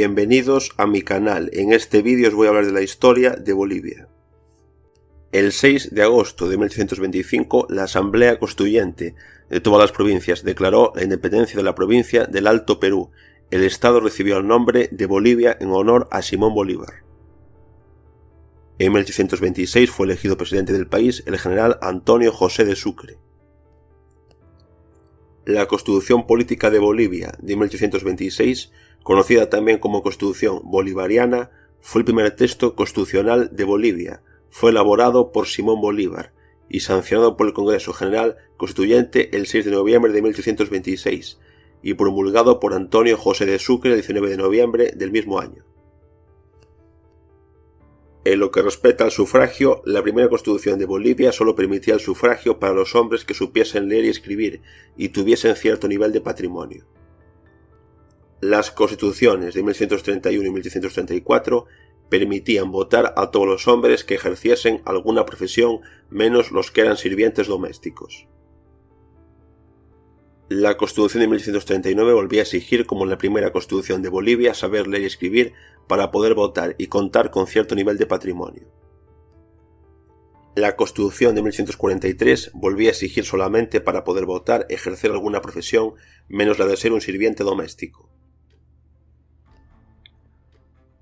Bienvenidos a mi canal. En este vídeo os voy a hablar de la historia de Bolivia. El 6 de agosto de 1825, la Asamblea Constituyente de todas las provincias declaró la independencia de la provincia del Alto Perú. El estado recibió el nombre de Bolivia en honor a Simón Bolívar. En 1826 fue elegido presidente del país el general Antonio José de Sucre. La Constitución Política de Bolivia de 1826, conocida también como Constitución Bolivariana, fue el primer texto constitucional de Bolivia. Fue elaborado por Simón Bolívar y sancionado por el Congreso General Constituyente el 6 de noviembre de 1826 y promulgado por Antonio José de Sucre el 19 de noviembre del mismo año. En lo que respecta al sufragio, la primera Constitución de Bolivia solo permitía el sufragio para los hombres que supiesen leer y escribir y tuviesen cierto nivel de patrimonio. Las constituciones de 1831 y 1834 permitían votar a todos los hombres que ejerciesen alguna profesión menos los que eran sirvientes domésticos. La Constitución de 1839 volvía a exigir, como en la primera Constitución de Bolivia, saber leer y escribir para poder votar y contar con cierto nivel de patrimonio. La Constitución de 1843 volvía a exigir solamente para poder votar ejercer alguna profesión menos la de ser un sirviente doméstico.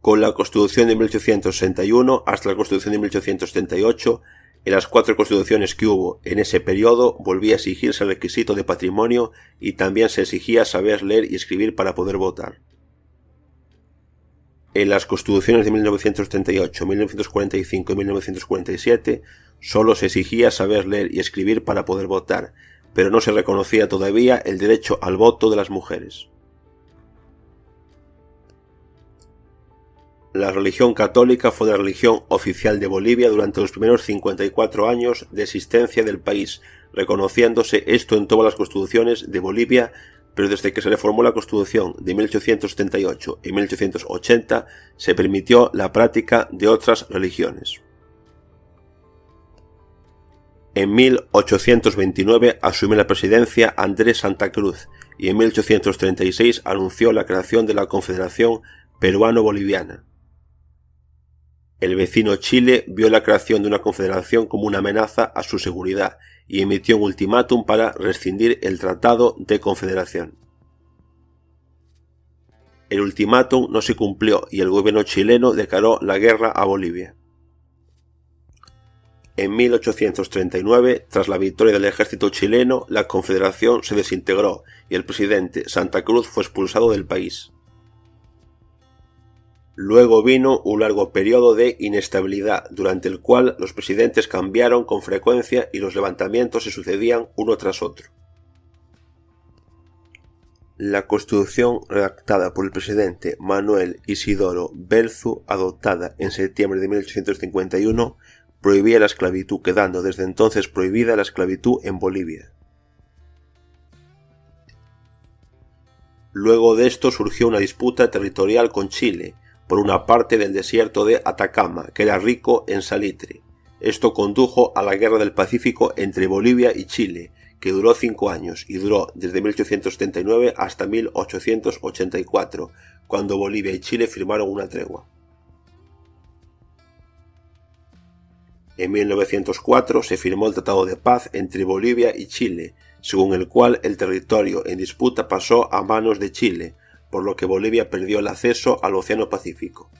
Con la Constitución de 1861 hasta la Constitución de 1878, en las 4 constituciones que hubo en ese periodo volvía a exigirse el requisito de patrimonio y también se exigía saber leer y escribir para poder votar. En las constituciones de 1938, 1945 y 1947 solo se exigía saber leer y escribir para poder votar, pero no se reconocía todavía el derecho al voto de las mujeres. La religión católica fue la religión oficial de Bolivia durante los primeros 54 años de existencia del país, reconociéndose esto en todas las constituciones de Bolivia, pero desde que se reformó la Constitución de 1878 y 1880 se permitió la práctica de otras religiones. En 1829 asumió la presidencia Andrés Santa Cruz y en 1836 anunció la creación de la Confederación Peruano-Boliviana. El vecino Chile vio la creación de una confederación como una amenaza a su seguridad y emitió un ultimátum para rescindir el Tratado de Confederación. El ultimátum no se cumplió y el gobierno chileno declaró la guerra a Bolivia. En 1839, tras la victoria del ejército chileno, la confederación se desintegró y el presidente Santa Cruz fue expulsado del país. Luego vino un largo periodo de inestabilidad, durante el cual los presidentes cambiaron con frecuencia y los levantamientos se sucedían uno tras otro. La Constitución redactada por el presidente Manuel Isidoro Belzu, adoptada en septiembre de 1851, prohibía la esclavitud, quedando desde entonces prohibida la esclavitud en Bolivia. Luego de esto surgió una disputa territorial con Chile, por una parte del desierto de Atacama, que era rico en salitre. Esto condujo a la Guerra del Pacífico entre Bolivia y Chile, que duró 5 años y duró desde 1879 hasta 1884, cuando Bolivia y Chile firmaron una tregua. En 1904 se firmó el Tratado de Paz entre Bolivia y Chile, según el cual el territorio en disputa pasó a manos de Chile, por lo que Bolivia perdió el acceso al Océano Pacífico.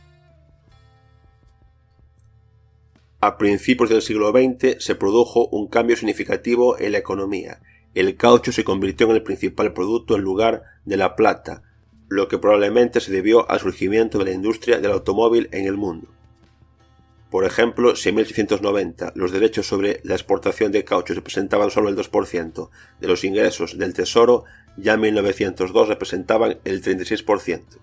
A principios del siglo XX se produjo un cambio significativo en la economía. El caucho se convirtió en el principal producto en lugar de la plata, lo que probablemente se debió al surgimiento de la industria del automóvil en el mundo. Por ejemplo, si en 1890 los derechos sobre la exportación de caucho representaban solo el 2% de los ingresos del Tesoro, ya en 1902 representaban el 36%.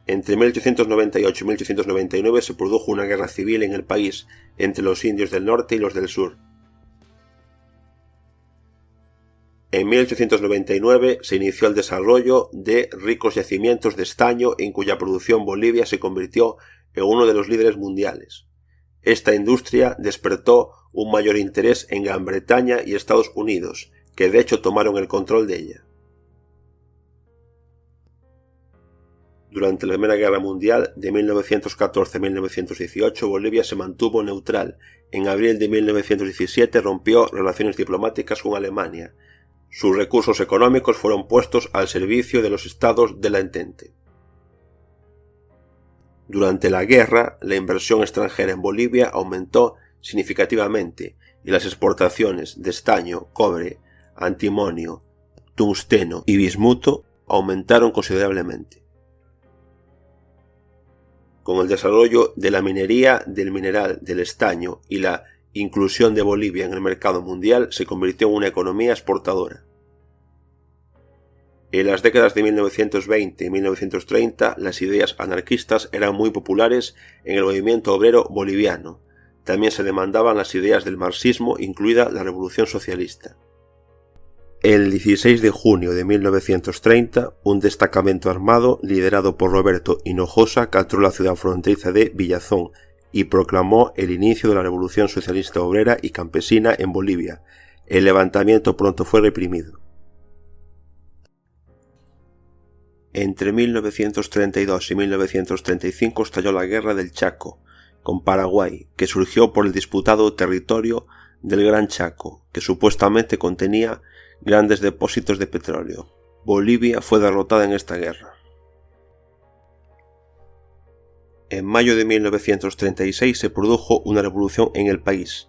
Entre 1898 y 1899 se produjo una guerra civil en el país entre los indios del norte y los del sur. En 1899 se inició el desarrollo de ricos yacimientos de estaño en cuya producción Bolivia se convirtió en uno de los líderes mundiales. Esta industria despertó un mayor interés en Gran Bretaña y Estados Unidos, que de hecho tomaron el control de ella. Durante la Primera Guerra Mundial de 1914 a 1918, Bolivia se mantuvo neutral. En abril de 1917 rompió relaciones diplomáticas con Alemania. Sus recursos económicos fueron puestos al servicio de los estados de la Entente. Durante la guerra, la inversión extranjera en Bolivia aumentó significativamente y las exportaciones de estaño, cobre, antimonio, tungsteno y bismuto aumentaron considerablemente. Con el desarrollo de la minería del mineral del estaño y la inclusión de Bolivia en el mercado mundial, se convirtió en una economía exportadora. En las décadas de 1920 y 1930, las ideas anarquistas eran muy populares en el movimiento obrero boliviano. También se demandaban las ideas del marxismo, incluida la revolución socialista. El 16 de junio de 1930, un destacamento armado liderado por Roberto Hinojosa capturó la ciudad fronteriza de Villazón y proclamó el inicio de la revolución socialista obrera y campesina en Bolivia. El levantamiento pronto fue reprimido. Entre 1932 y 1935 estalló la Guerra del Chaco con Paraguay, que surgió por el disputado territorio del Gran Chaco, que supuestamente contenía grandes depósitos de petróleo. Bolivia fue derrotada en esta guerra. En mayo de 1936 se produjo una revolución en el país.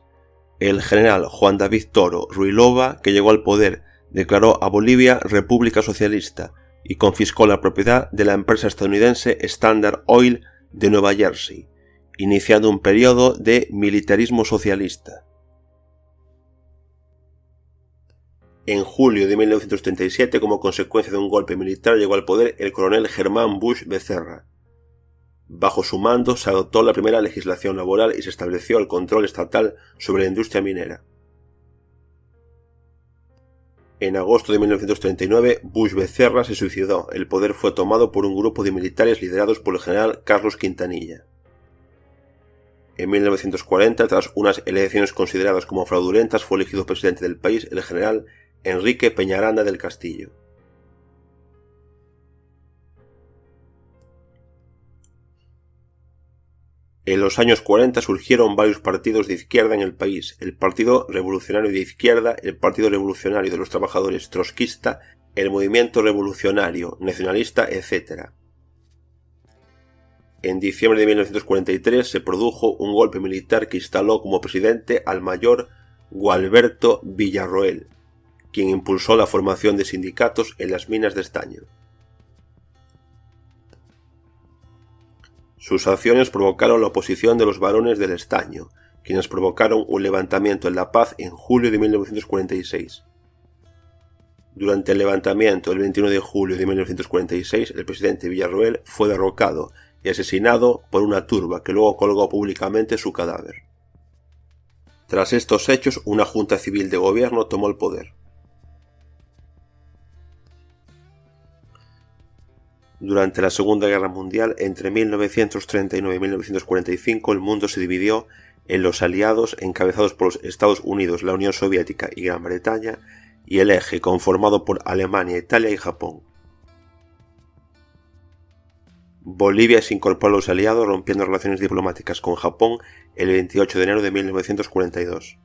El general Juan David Toro Ruilova, que llegó al poder, declaró a Bolivia República Socialista y confiscó la propiedad de la empresa estadounidense Standard Oil de Nueva Jersey, iniciando un periodo de militarismo socialista. En julio de 1937, como consecuencia de un golpe militar, llegó al poder el coronel Germán Busch Becerra. Bajo su mando se adoptó la primera legislación laboral y se estableció el control estatal sobre la industria minera. En agosto de 1939, Busch Becerra se suicidó. El poder fue tomado por un grupo de militares liderados por el general Carlos Quintanilla. En 1940, tras unas elecciones consideradas como fraudulentas, fue elegido presidente del país el general Enrique Peñaranda del Castillo. En los años 40 surgieron varios partidos de izquierda en el país: el Partido Revolucionario de Izquierda, el Partido Revolucionario de los Trabajadores trotskista, el Movimiento Revolucionario Nacionalista, etc. En diciembre de 1943 se produjo un golpe militar que instaló como presidente al mayor Gualberto Villarroel, quien impulsó la formación de sindicatos en las minas de estaño. Sus acciones provocaron la oposición de los varones del estaño, quienes provocaron un levantamiento en La Paz en julio de 1946. Durante el levantamiento del 21 de julio de 1946, el presidente Villarroel fue derrocado y asesinado por una turba que luego colgó públicamente su cadáver. Tras estos hechos, una junta civil de gobierno tomó el poder. Durante la Segunda Guerra Mundial, entre 1939 y 1945, el mundo se dividió en los aliados encabezados por los Estados Unidos, la Unión Soviética y Gran Bretaña, y el eje conformado por Alemania, Italia y Japón. Bolivia se incorporó a los aliados, rompiendo relaciones diplomáticas con Japón el 28 de enero de 1942.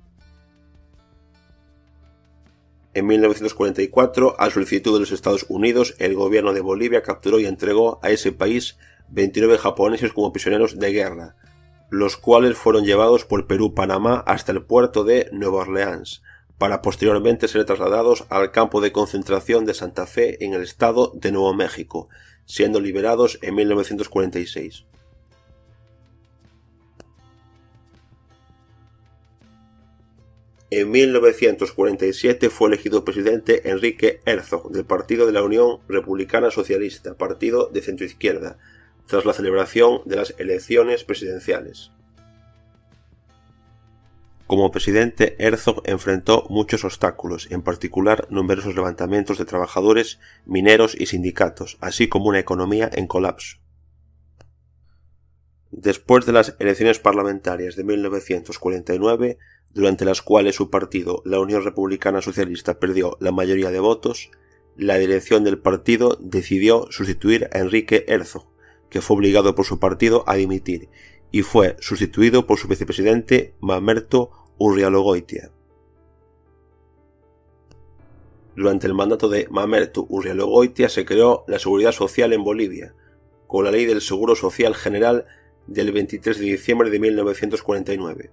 En 1944, a solicitud de los Estados Unidos, el gobierno de Bolivia capturó y entregó a ese país 29 japoneses como prisioneros de guerra, los cuales fueron llevados por Perú-Panamá hasta el puerto de Nueva Orleans, para posteriormente ser trasladados al campo de concentración de Santa Fe en el estado de Nuevo México, siendo liberados en 1946. En 1947 fue elegido presidente Enrique Herzog del Partido de la Unión Republicana Socialista, partido de centroizquierda, tras la celebración de las elecciones presidenciales. Como presidente, Herzog enfrentó muchos obstáculos, en particular numerosos levantamientos de trabajadores, mineros y sindicatos, así como una economía en colapso. Después de las elecciones parlamentarias de 1949, durante las cuales su partido, la Unión Republicana Socialista, perdió la mayoría de votos, la dirección del partido decidió sustituir a Enrique Herzog. que fue obligado por su partido a dimitir y fue sustituido por su vicepresidente Mamerto Urrialogoitia. Durante el mandato de Mamerto Urrialogoitia se creó la Seguridad Social en Bolivia, con la Ley del Seguro Social General del 23 de diciembre de 1949.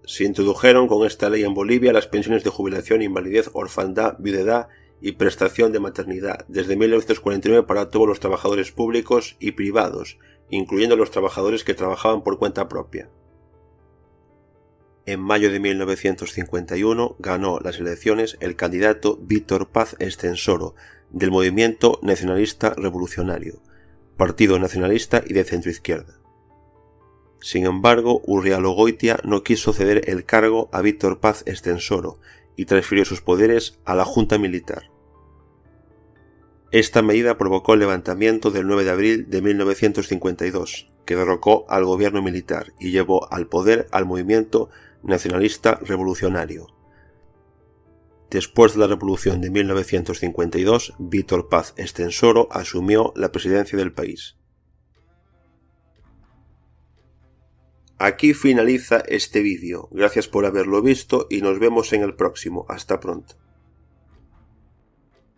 Se introdujeron con esta ley en Bolivia las pensiones de jubilación, invalidez, orfandad, viudedad y prestación de maternidad desde 1949 para todos los trabajadores públicos y privados, incluyendo los trabajadores que trabajaban por cuenta propia. En mayo de 1951 ganó las elecciones el candidato Víctor Paz Estenssoro, del Movimiento Nacionalista Revolucionario, partido nacionalista y de centroizquierda. Sin embargo, Urrialogoitia no quiso ceder el cargo a Víctor Paz Estenssoro y transfirió sus poderes a la Junta Militar. Esta medida provocó el levantamiento del 9 de abril de 1952, que derrocó al gobierno militar y llevó al poder al movimiento nacionalista revolucionario. Después de la revolución de 1952, Víctor Paz Estenssoro asumió la presidencia del país. Aquí finaliza este vídeo. Gracias por haberlo visto y nos vemos en el próximo. Hasta pronto.